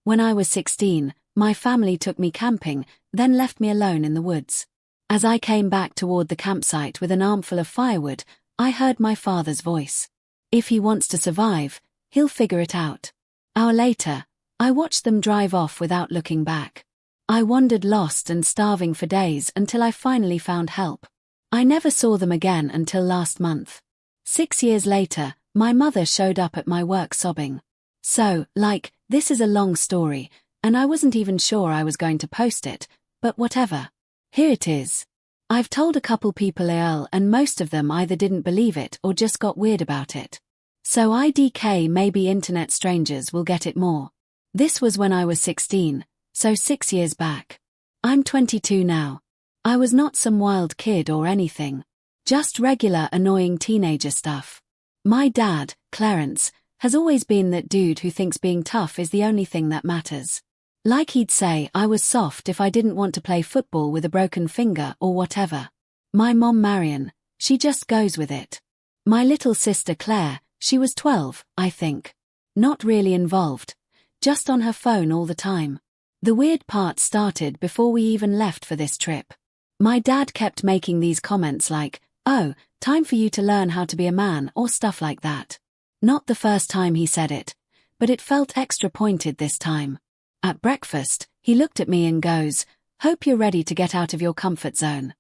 When I was 16, my family took me camping, then left me alone in the woods. As I came back toward the campsite with an armful of firewood, I heard my father's voice. If he wants to survive, he'll figure it out. An hour later, I watched them drive off without looking back. I wandered lost and starving for days until I finally found help. I never saw them again until last month. 6 years later, my mother showed up at my work sobbing. So, this is a long story, and I wasn't even sure I was going to post it, but whatever. Here it is. I've told a couple people and most of them either didn't believe it or just got weird about it. So IDK, maybe internet strangers will get it more. This was when I was 16, so 6 years back. I'm 22 now. I was not some wild kid or anything. Just regular annoying teenager stuff. My dad, Clarence, has always been that dude who thinks being tough is the only thing that matters. Like he'd say I was soft if I didn't want to play football with a broken finger or whatever. My mom Marion, she just goes with it. My little sister Claire, she was 12, I think. Not really involved. Just on her phone all the time. The weird part started before we even left for this trip. My dad kept making these comments like, "Oh, time for you to learn how to be a man," or stuff like that. Not the first time he said it, but it felt extra pointed this time. At breakfast, he looked at me and goes, "Hope you're ready to get out of your comfort zone."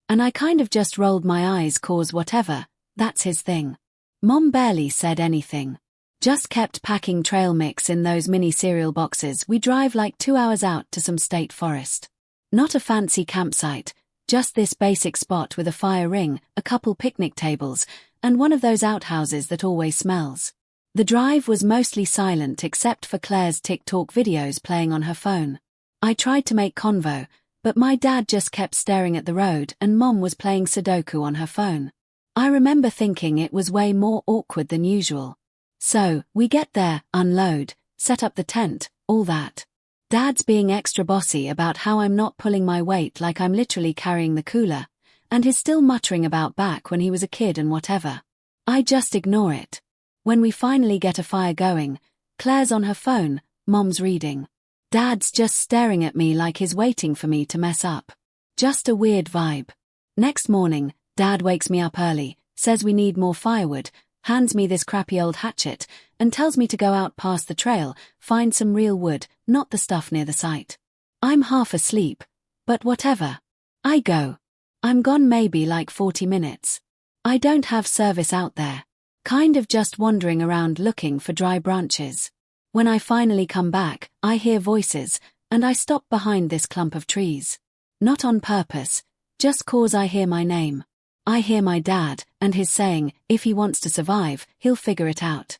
And I kind of just rolled my eyes 'cause whatever, that's his thing. Mom barely said anything. Just kept packing trail mix in those mini cereal boxes. We drive like 2 hours out to some state forest. Not a fancy campsite, just this basic spot with a fire ring, a couple picnic tables, and one of those outhouses that always smells. The drive was mostly silent except for Claire's TikTok videos playing on her phone. I tried to make convo, but my dad just kept staring at the road and Mom was playing Sudoku on her phone. I remember thinking it was way more awkward than usual. So, we get there, unload, set up the tent, all that. Dad's being extra bossy about how I'm not pulling my weight like I'm literally carrying the cooler, and he's still muttering about back when he was a kid and whatever. I just ignore it. When we finally get a fire going, Claire's on her phone, Mom's reading. Dad's just staring at me like he's waiting for me to mess up. Just a weird vibe. Next morning, Dad wakes me up early, says we need more firewood, hands me this crappy old hatchet, and tells me to go out past the trail, find some real wood, not the stuff near the site. I'm half asleep, but whatever. I go. I'm gone maybe like 40 minutes. I don't have service out there. Kind of just wandering around looking for dry branches. When I finally come back, I hear voices, and I stop behind this clump of trees. Not on purpose, just 'cause I hear my name. I hear my dad, and he's saying, if he wants to survive, he'll figure it out.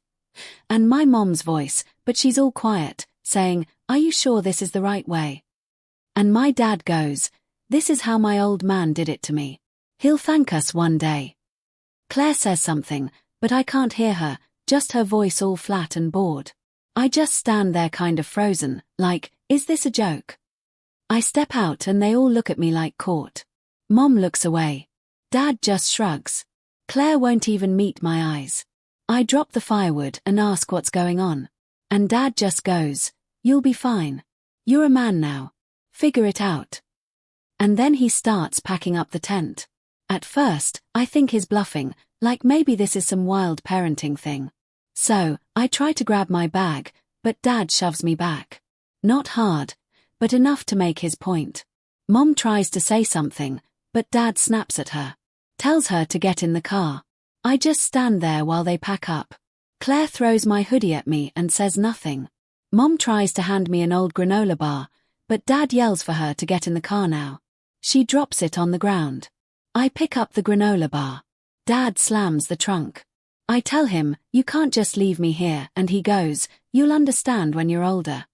And my mom's voice, but she's all quiet, saying, "Are you sure this is the right way?" And my dad goes, "This is how my old man did it to me. He'll thank us one day." Claire says something, but I can't hear her, just her voice all flat and bored. I just stand there kind of frozen, like, is this a joke? I step out and they all look at me like caught. Mom looks away. Dad just shrugs. Claire won't even meet my eyes. I drop the firewood and ask what's going on. And Dad just goes, "You'll be fine. You're a man now. Figure it out." And then he starts packing up the tent. At first, I think he's bluffing, like maybe this is some wild parenting thing. So, I try to grab my bag, but Dad shoves me back. Not hard, but enough to make his point. Mom tries to say something, but Dad snaps at her. Tells her to get in the car. I just stand there while they pack up. Claire throws my hoodie at me and says nothing. Mom tries to hand me an old granola bar, but Dad yells for her to get in the car now. She drops it on the ground. I pick up the granola bar. Dad slams the trunk. I tell him, "You can't just leave me here," and he goes, "You'll understand when you're older."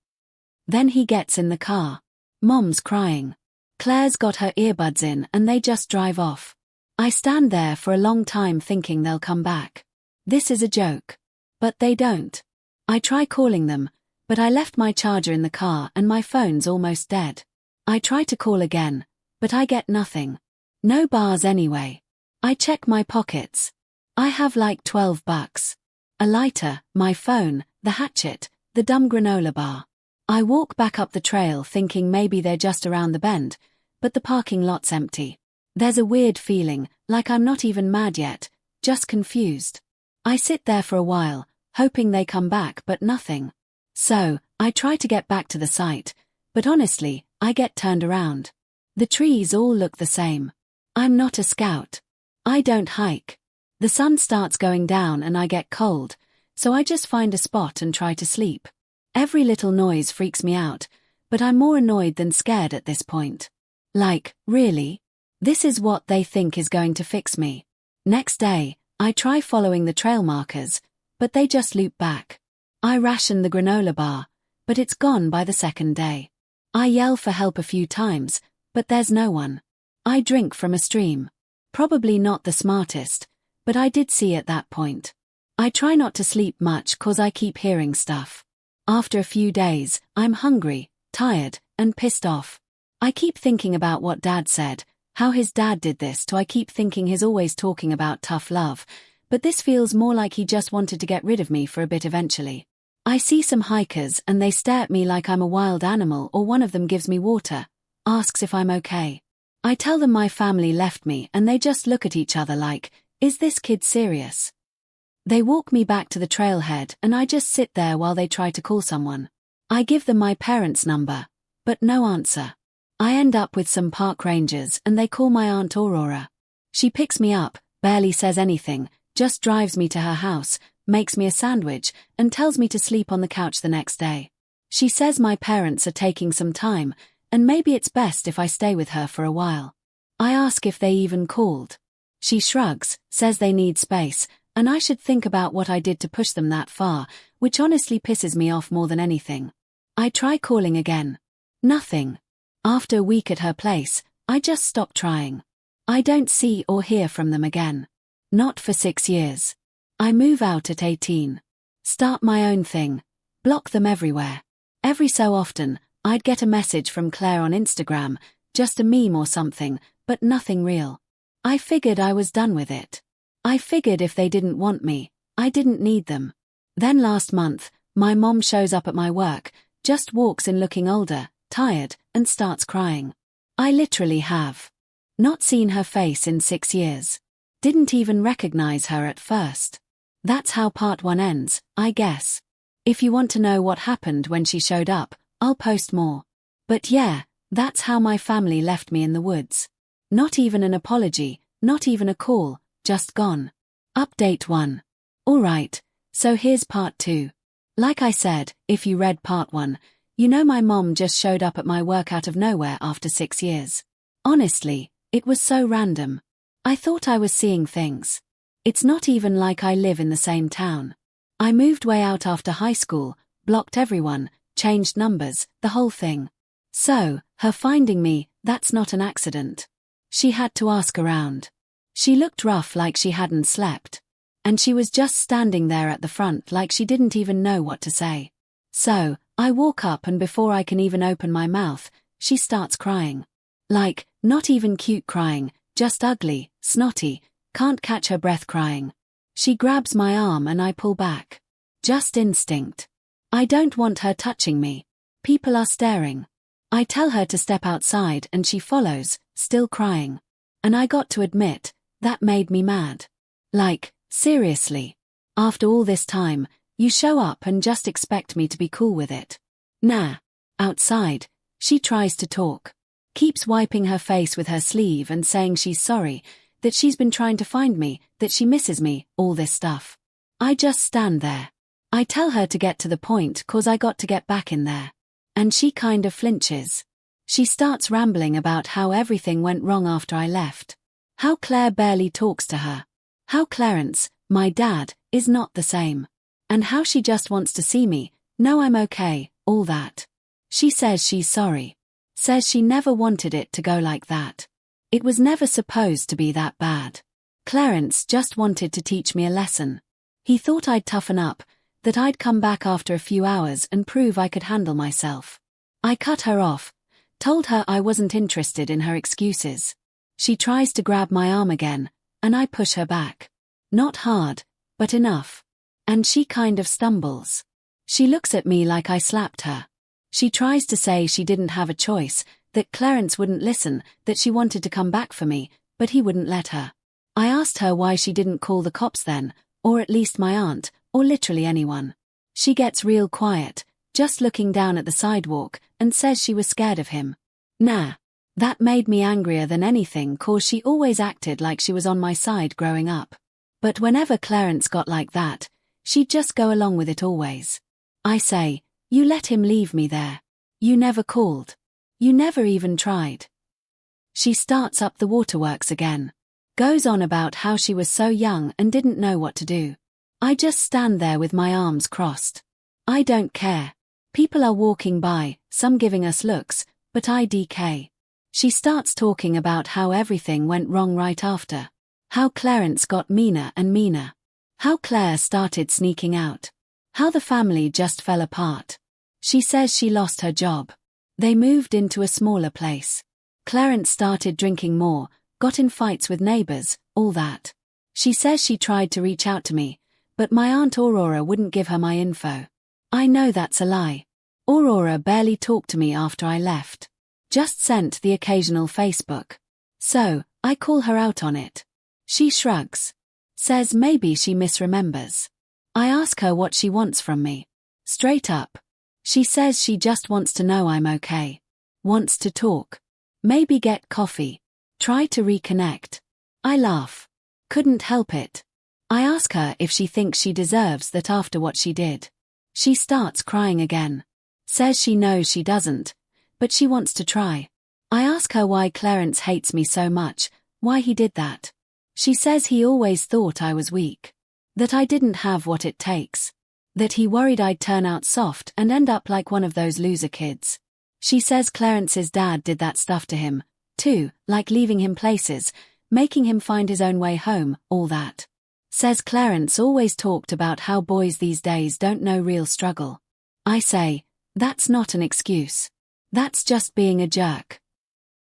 Then he gets in the car. Mom's crying. Claire's got her earbuds in and they just drive off. I stand there for a long time thinking they'll come back. This is a joke. But they don't. I try calling them, but I left my charger in the car and my phone's almost dead. I try to call again, but I get nothing. No bars anyway. I check my pockets. I have like $12. A lighter, my phone, the hatchet, the dumb granola bar. I walk back up the trail thinking maybe they're just around the bend, but the parking lot's empty. There's a weird feeling, like I'm not even mad yet, just confused. I sit there for a while, hoping they come back, but nothing. So, I try to get back to the site, but honestly, I get turned around. The trees all look the same. I'm not a scout. I don't hike. The sun starts going down and I get cold, so I just find a spot and try to sleep. Every little noise freaks me out, but I'm more annoyed than scared at this point. Like, really? This is what they think is going to fix me. Next day, I try following the trail markers, but they just loop back. I ration the granola bar, but it's gone by the second day. I yell for help a few times, but there's no one. I drink from a stream. Probably not the smartest, but I did see at that point. I try not to sleep much 'cause I keep hearing stuff. After a few days, I'm hungry, tired, and pissed off. I keep thinking about what Dad said, how his dad did this I keep thinking he's always talking about tough love, but this feels more like he just wanted to get rid of me for a bit eventually. I see some hikers and they stare at me like I'm a wild animal, or one of them gives me water, asks if I'm okay. I tell them my family left me and they just look at each other like, is this kid serious? They walk me back to the trailhead and I just sit there while they try to call someone. I give them my parents' number, but no answer. I end up with some park rangers and they call my Aunt Aurora. She picks me up, barely says anything, just drives me to her house, makes me a sandwich, and tells me to sleep on the couch the next day. She says my parents are taking some time, and maybe it's best if I stay with her for a while. I ask if they even called. She shrugs, says they need space, and I should think about what I did to push them that far, which honestly pisses me off more than anything. I try calling again. Nothing. After a week at her place, I just stop trying. I don't see or hear from them again. Not for 6 years. I move out at 18. Start my own thing. Block them everywhere. Every so often, I'd get a message from Claire on Instagram, just a meme or something, but nothing real. I figured I was done with it. I figured if they didn't want me, I didn't need them. Then last month, my mom shows up at my work, just walks in looking older, tired, and starts crying. I literally have not seen her face in 6 years. Didn't even recognize her at first. That's how part 1 ends, I guess. If you want to know what happened when she showed up, I'll post more. But yeah, that's how my family left me in the woods. Not even an apology, not even a call, just gone. Update 1. Alright, so here's part 2. Like I said, if you read part 1, you know my mom just showed up at my work out of nowhere after 6 years. Honestly, it was so random. I thought I was seeing things. It's not even like I live in the same town. I moved way out after high school, blocked everyone, changed numbers, the whole thing. So, her finding me, that's not an accident. She had to ask around. She looked rough, like she hadn't slept. And she was just standing there at the front like she didn't even know what to say. So, I walk up and before I can even open my mouth, she starts crying. Like, not even cute crying, just ugly, snotty, can't catch her breath crying. She grabs my arm and I pull back. Just instinct. I don't want her touching me. People are staring. I tell her to step outside and she follows, still crying. And I got to admit, that made me mad. Like, seriously. After all this time, you show up and just expect me to be cool with it. Nah. Outside, she tries to talk. Keeps wiping her face with her sleeve and saying she's sorry, that she's been trying to find me, that she misses me, all this stuff. I just stand there. I tell her to get to the point 'cause I got to get back in there. And she kind of flinches. She starts rambling about how everything went wrong after I left. How Claire barely talks to her. How Clarence, my dad, is not the same. And how she just wants to see me, know I'm okay, all that. She says she's sorry. Says she never wanted it to go like that. It was never supposed to be that bad. Clarence just wanted to teach me a lesson. He thought I'd toughen up, that I'd come back after a few hours and prove I could handle myself. I cut her off, told her I wasn't interested in her excuses. She tries to grab my arm again, and I push her back. Not hard, but enough. And she kind of stumbles. She looks at me like I slapped her. She tries to say she didn't have a choice, that Clarence wouldn't listen, that she wanted to come back for me, but he wouldn't let her. I asked her why she didn't call the cops then, or at least my aunt, or literally anyone. She gets real quiet, just looking down at the sidewalk, and says she was scared of him. Nah. That made me angrier than anything, cause she always acted like she was on my side growing up. But whenever Clarence got like that, she'd just go along with it always. I say, you let him leave me there. You never called. You never even tried. She starts up the waterworks again. Goes on about how she was so young and didn't know what to do. I just stand there with my arms crossed. I don't care. People are walking by, some giving us looks, but I DK. She starts talking about how everything went wrong right after. How Clarence got meaner and meaner. How Claire started sneaking out. How the family just fell apart. She says she lost her job. They moved into a smaller place. Clarence started drinking more, got in fights with neighbors, all that. She says she tried to reach out to me, but my Aunt Aurora wouldn't give her my info. I know that's a lie. Aurora barely talked to me after I left. Just sent the occasional Facebook. So, I call her out on it. She shrugs. Says maybe she misremembers. I ask her what she wants from me. Straight up. She says she just wants to know I'm okay. Wants to talk. Maybe get coffee. Try to reconnect. I laugh. Couldn't help it. I ask her if she thinks she deserves that after what she did. She starts crying again. Says she knows she doesn't, but she wants to try. I ask her why Clarence hates me so much, why he did that. She says he always thought I was weak. That I didn't have what it takes. That he worried I'd turn out soft and end up like one of those loser kids. She says Clarence's dad did that stuff to him, too, like leaving him places, making him find his own way home, all that. Says Clarence always talked about how boys these days don't know real struggle. I say, that's not an excuse. That's just being a jerk.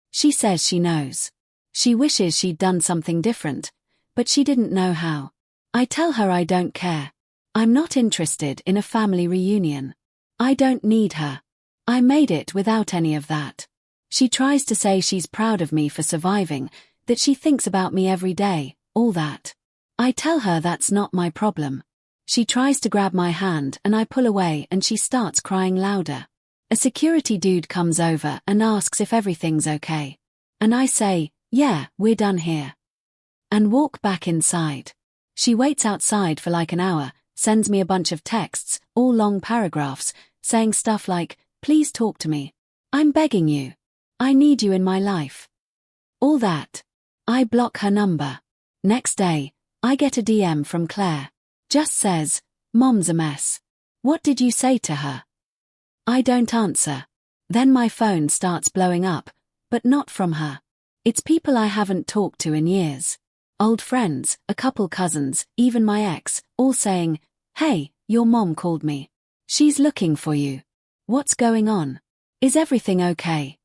She says she knows. She wishes she'd done something different, but she didn't know how. I tell her I don't care. I'm not interested in a family reunion. I don't need her. I made it without any of that. She tries to say she's proud of me for surviving, that she thinks about me every day, all that. I tell her that's not my problem. She tries to grab my hand and I pull away and she starts crying louder. A security dude comes over and asks if everything's okay. And I say, yeah, we're done here. And walk back inside. She waits outside for like an hour, sends me a bunch of texts, all long paragraphs, saying stuff like, please talk to me. I'm begging you. I need you in my life. All that. I block her number. Next day, I get a DM from Claire. Just says, Mom's a mess. What did you say to her? I don't answer. Then my phone starts blowing up, but not from her. It's people I haven't talked to in years. Old friends, a couple cousins, even my ex, all saying, hey, your mom called me. She's looking for you. What's going on? Is everything okay?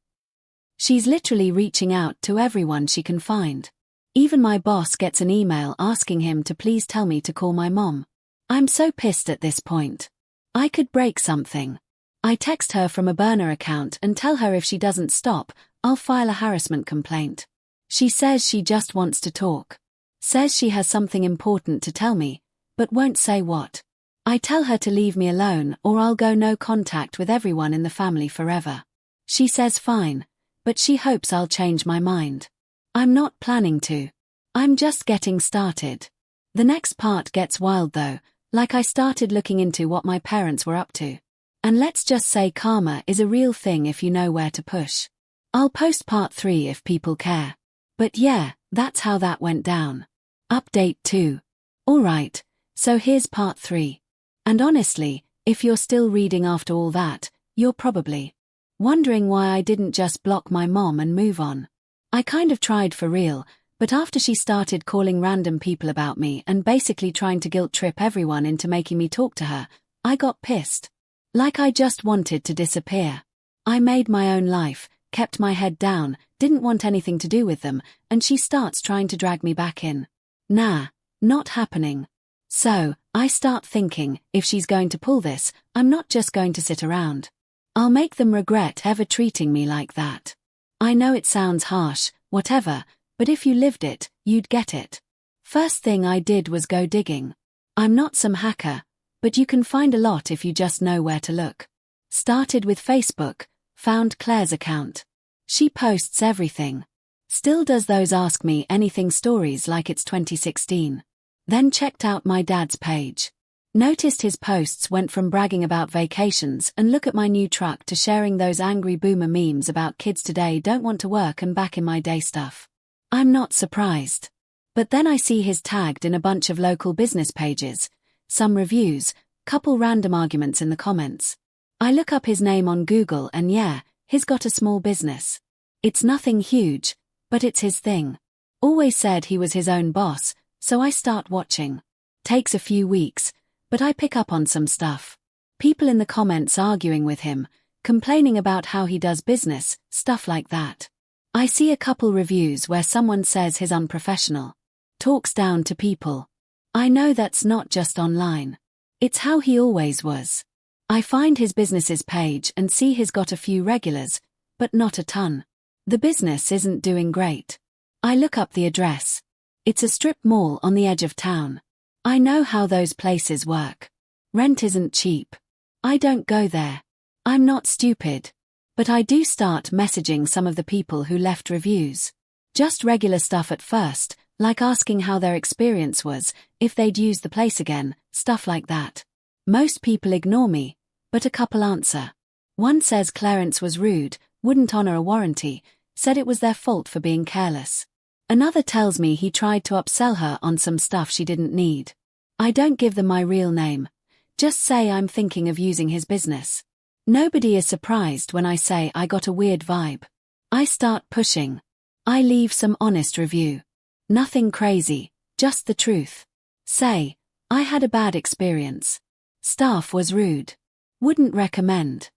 She's literally reaching out to everyone she can find. Even my boss gets an email asking him to please tell me to call my mom. I'm so pissed at this point. I could break something. I text her from a burner account and tell her if she doesn't stop, I'll file a harassment complaint. She says she just wants to talk. Says she has something important to tell me, but won't say what. I tell her to leave me alone or I'll go no contact with everyone in the family forever. She says fine, but she hopes I'll change my mind. I'm not planning to. I'm just getting started. The next part gets wild though, like I started looking into what my parents were up to. And let's just say karma is a real thing if you know where to push. I'll post part 3 if people care. But yeah, that's how that went down. Update 2. Alright, so here's part 3. And honestly, if you're still reading after all that, you're probably wondering why I didn't just block my mom and move on. I kind of tried for real, but after she started calling random people about me and basically trying to guilt trip everyone into making me talk to her, I got pissed. Like I just wanted to disappear. I made my own life, kept my head down, didn't want anything to do with them, and she starts trying to drag me back in. Nah, not happening. So, I start thinking, if she's going to pull this, I'm not just going to sit around. I'll make them regret ever treating me like that. I know it sounds harsh, whatever, but if you lived it, you'd get it. First thing I did was go digging. I'm not some hacker, but you can find a lot if you just know where to look. Started with Facebook, found Claire's account. She posts everything. Still does those Ask Me Anything stories like it's 2016. Then checked out my dad's page. Noticed his posts went from bragging about vacations and look at my new truck to sharing those angry boomer memes about kids today don't want to work and back in my day stuff. I'm not surprised. But then I see his tagged in a bunch of local business pages, some reviews, couple random arguments in the comments. I look up his name on Google and yeah, he's got a small business. It's nothing huge, but it's his thing. Always said he was his own boss, so I start watching. Takes a few weeks, but I pick up on some stuff. People in the comments arguing with him, complaining about how he does business, stuff like that. I see a couple reviews where someone says he's unprofessional. Talks down to people. I know that's not just online. It's how he always was. I find his business's page and see he's got a few regulars, but not a ton. The business isn't doing great. I look up the address. It's a strip mall on the edge of town. I know how those places work. Rent isn't cheap. I don't go there. I'm not stupid. But I do start messaging some of the people who left reviews. Just regular stuff at first, like asking how their experience was, if they'd use the place again, stuff like that. Most people ignore me, but a couple answer. One says Clarence was rude, wouldn't honor a warranty, said it was their fault for being careless. Another tells me he tried to upsell her on some stuff she didn't need. I don't give them my real name. Just say I'm thinking of using his business. Nobody is surprised when I say I got a weird vibe. I start pushing. I leave some honest review. Nothing crazy, just the truth. Say, I had a bad experience. Staff was rude. Wouldn't recommend.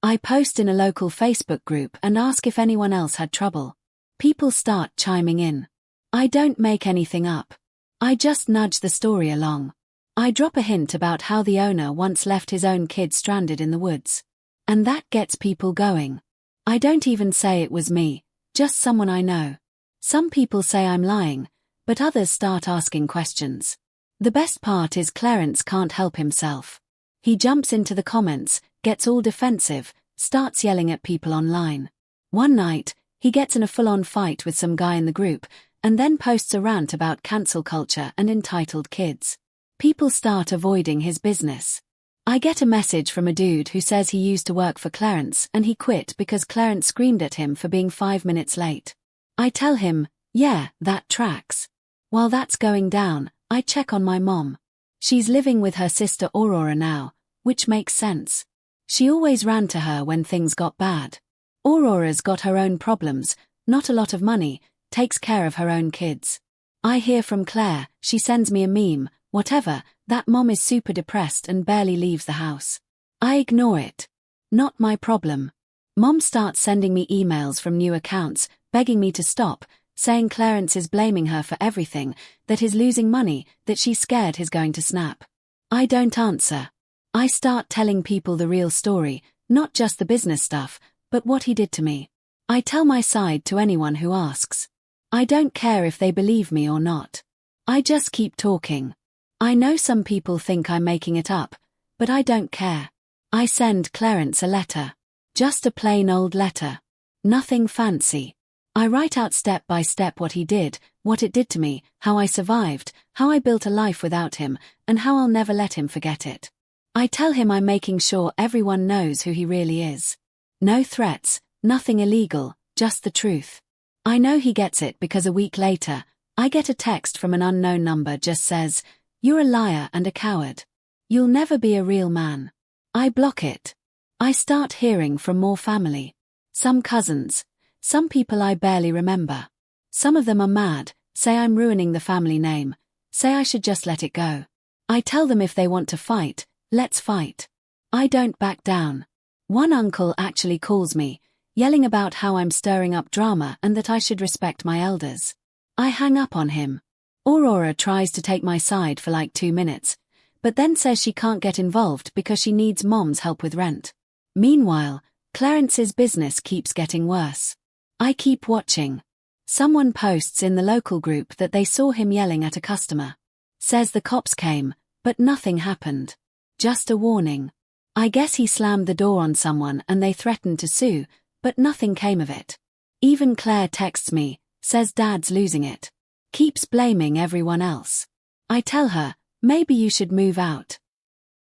I post in a local Facebook group and ask if anyone else had trouble. People start chiming in. I don't make anything up. I just nudge the story along. I drop a hint about how the owner once left his own kid stranded in the woods. And that gets people going. I don't even say it was me, just someone I know. Some people say I'm lying, but others start asking questions. The best part is Clarence can't help himself. He jumps into the comments, gets all defensive, starts yelling at people online. One night, he gets in a full-on fight with some guy in the group, and then posts a rant about cancel culture and entitled kids. People start avoiding his business. I get a message from a dude who says he used to work for Clarence and he quit because Clarence screamed at him for being 5 minutes late. I tell him, yeah, that tracks. While that's going down, I check on my mom. She's living with her sister Aurora now, which makes sense. She always ran to her when things got bad. Aurora's got her own problems, not a lot of money, takes care of her own kids. I hear from Claire, she sends me a meme, whatever, that mom is super depressed and barely leaves the house. I ignore it. Not my problem. Mom starts sending me emails from new accounts, begging me to stop, saying Clarence is blaming her for everything, that he's losing money, that she's scared he's going to snap. I don't answer. I start telling people the real story, not just the business stuff, but what he did to me. I tell my side to anyone who asks. I don't care if they believe me or not. I just keep talking. I know some people think I'm making it up, but I don't care. I send Clarence a letter. Just a plain old letter. Nothing fancy. I write out step by step what he did, what it did to me, how I survived, how I built a life without him, and how I'll never let him forget it. I tell him I'm making sure everyone knows who he really is. No threats, nothing illegal, just the truth. I know he gets it because a week later, I get a text from an unknown number just says, "You're a liar and a coward. You'll never be a real man." I block it. I start hearing from more family. Some cousins. Some people I barely remember. Some of them are mad, say I'm ruining the family name, say I should just let it go. I tell them if they want to fight, let's fight. I don't back down. One uncle actually calls me, yelling about how I'm stirring up drama and that I should respect my elders. I hang up on him. Aurora tries to take my side for like 2 minutes, but then says she can't get involved because she needs mom's help with rent. Meanwhile, Clarence's business keeps getting worse. I keep watching. Someone posts in the local group that they saw him yelling at a customer. Says the cops came, but nothing happened. Just a warning. I guess he slammed the door on someone and they threatened to sue, but nothing came of it. Even Claire texts me, says Dad's losing it. Keeps blaming everyone else. I tell her, maybe you should move out.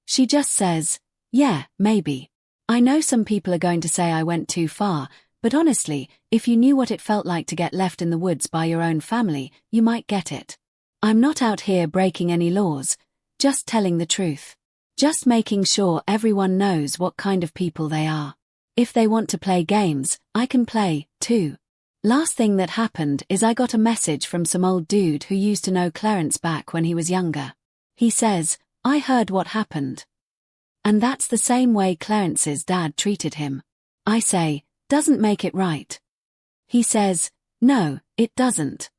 She just says, yeah, maybe. I know some people are going to say I went too far, but honestly, if you knew what it felt like to get left in the woods by your own family, you might get it. I'm not out here breaking any laws, just telling the truth. Just making sure everyone knows what kind of people they are. If they want to play games, I can play, too. Last thing that happened is I got a message from some old dude who used to know Clarence back when he was younger. He says, I heard what happened. And that's the same way Clarence's dad treated him. I say, doesn't make it right. He says, no, it doesn't.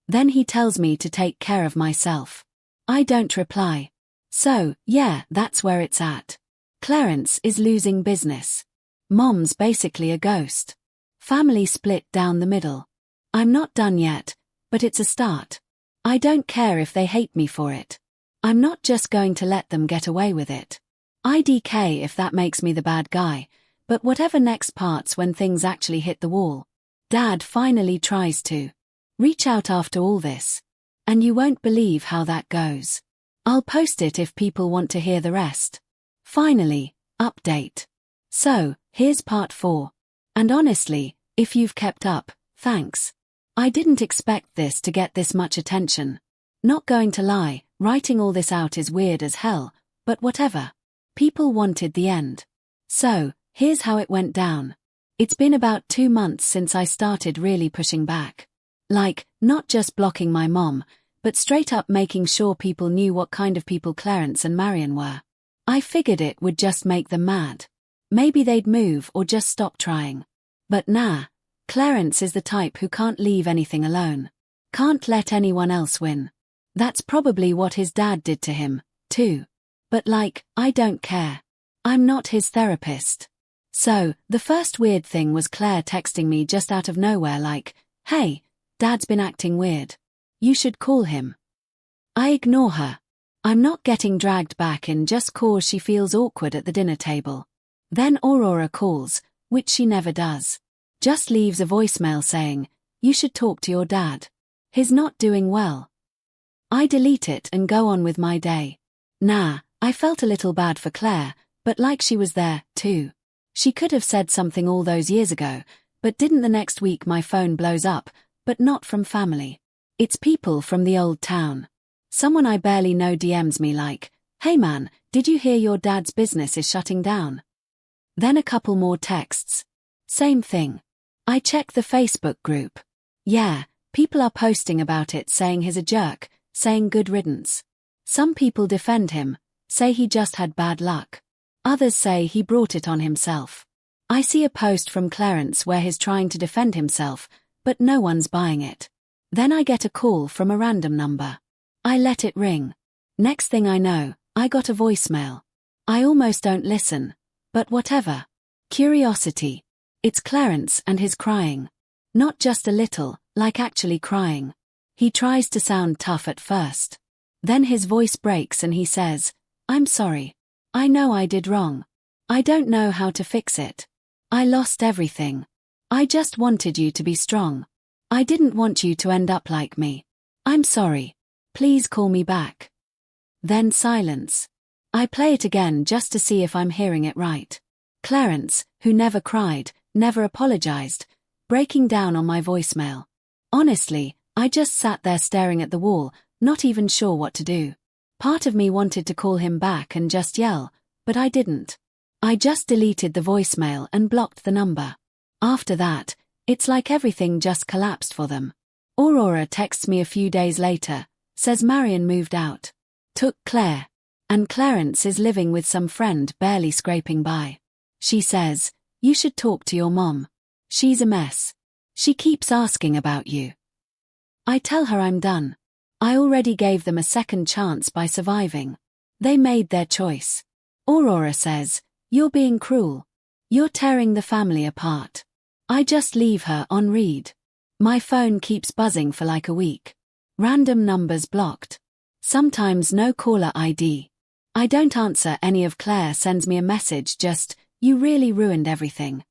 Then he tells me to take care of myself. I don't reply. So, yeah, that's where it's at. Clarence is losing business. Mom's basically a ghost. Family split down the middle. I'm not done yet, but it's a start. I don't care if they hate me for it. I'm not just going to let them get away with it. IDK if that makes me the bad guy, but whatever next parts when things actually hit the wall. Dad finally tries to reach out after all this. And you won't believe how that goes. I'll post it if people want to hear the rest. Finally, update. So, here's part 4. And honestly, if you've kept up, thanks. I didn't expect this to get this much attention. Not going to lie, writing all this out is weird as hell, but whatever. People wanted the end. So, here's how it went down. It's been about 2 months since I started really pushing back. Like, not just blocking my mom, but straight up making sure people knew what kind of people Clarence and Marion were. I figured it would just make them mad. Maybe they'd move or just stop trying. But nah, Clarence is the type who can't leave anything alone. Can't let anyone else win. That's probably what his dad did to him, too. But like, I don't care. I'm not his therapist. So, the first weird thing was Claire texting me just out of nowhere like, hey, Dad's been acting weird. You should call him. I ignore her. I'm not getting dragged back in just cause she feels awkward at the dinner table. Then Aurora calls, which she never does. Just leaves a voicemail saying, you should talk to your dad. He's not doing well. I delete it and go on with my day. Nah, I felt a little bad for Claire, but like she was there, too. She could have said something all those years ago, but didn't. The next week my phone blows up, but not from family. It's people from the old town. Someone I barely know DMs me like, hey man, did you hear your dad's business is shutting down? Then a couple more texts. Same thing. I check the Facebook group. Yeah, people are posting about it saying he's a jerk, saying good riddance. Some people defend him, say he just had bad luck. Others say he brought it on himself. I see a post from Clarence where he's trying to defend himself, but no one's buying it. Then I get a call from a random number. I let it ring. Next thing I know, I got a voicemail. I almost don't listen, but whatever. Curiosity. It's Clarence and his crying. Not just a little, like actually crying. He tries to sound tough at first. Then his voice breaks and he says, I'm sorry. I know I did wrong. I don't know how to fix it. I lost everything. I just wanted you to be strong. I didn't want you to end up like me. I'm sorry. Please call me back. Then silence. I play it again just to see if I'm hearing it right. Clarence, who never cried, never apologized, breaking down on my voicemail. Honestly, I just sat there staring at the wall, not even sure what to do. Part of me wanted to call him back and just yell, but I didn't. I just deleted the voicemail and blocked the number. After that, it's like everything just collapsed for them. Aurora texts me a few days later, says Marion moved out. Took Claire. And Clarence is living with some friend barely scraping by. She says, you should talk to your mom. She's a mess. She keeps asking about you. I tell her I'm done. I already gave them a second chance by surviving. They made their choice. Aurora says, you're being cruel. You're tearing the family apart. I just leave her on read. My phone keeps buzzing for like a week. Random numbers blocked. Sometimes no caller ID. I don't answer any of Claire sends me a message just, you really ruined everything.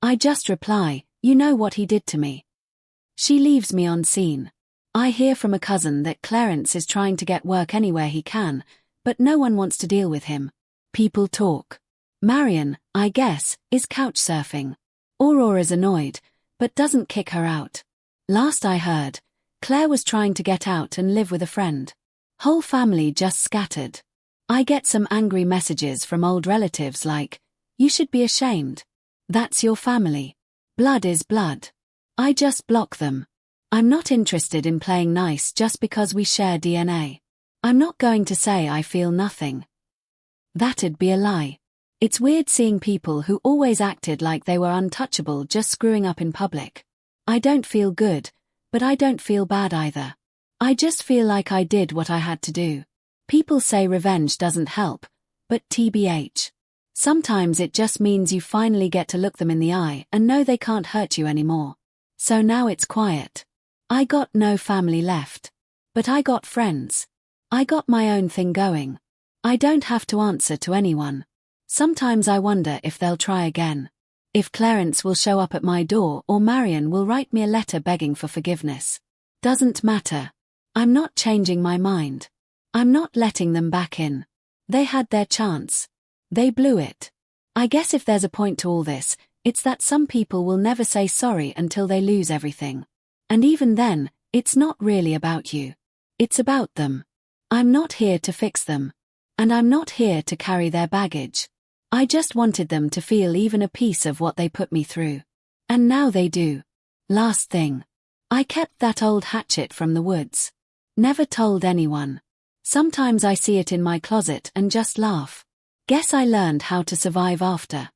I just reply, you know what he did to me. She leaves me on scene. I hear from a cousin that Clarence is trying to get work anywhere he can, but no one wants to deal with him. People talk. Marion, I guess, is couch surfing. Aurora's annoyed, but doesn't kick her out. Last I heard, Claire was trying to get out and live with a friend. Whole family just scattered. I get some angry messages from old relatives like, you should be ashamed. That's your family. Blood is blood. I just block them. I'm not interested in playing nice just because we share DNA. I'm not going to say I feel nothing. That'd be a lie. It's weird seeing people who always acted like they were untouchable just screwing up in public. I don't feel good, but I don't feel bad either. I just feel like I did what I had to do. People say revenge doesn't help, but TBH. Sometimes it just means you finally get to look them in the eye and know they can't hurt you anymore. So now it's quiet. I got no family left. But I got friends. I got my own thing going. I don't have to answer to anyone. Sometimes I wonder if they'll try again. If Clarence will show up at my door or Marion will write me a letter begging for forgiveness. Doesn't matter. I'm not changing my mind. I'm not letting them back in. They had their chance. They blew it. I guess if there's a point to all this, it's that some people will never say sorry until they lose everything. And even then, it's not really about you. It's about them. I'm not here to fix them. And I'm not here to carry their baggage. I just wanted them to feel even a piece of what they put me through. And now they do. Last thing. I kept that old hatchet from the woods. Never told anyone. Sometimes I see it in my closet and just laugh. Guess I learned how to survive after.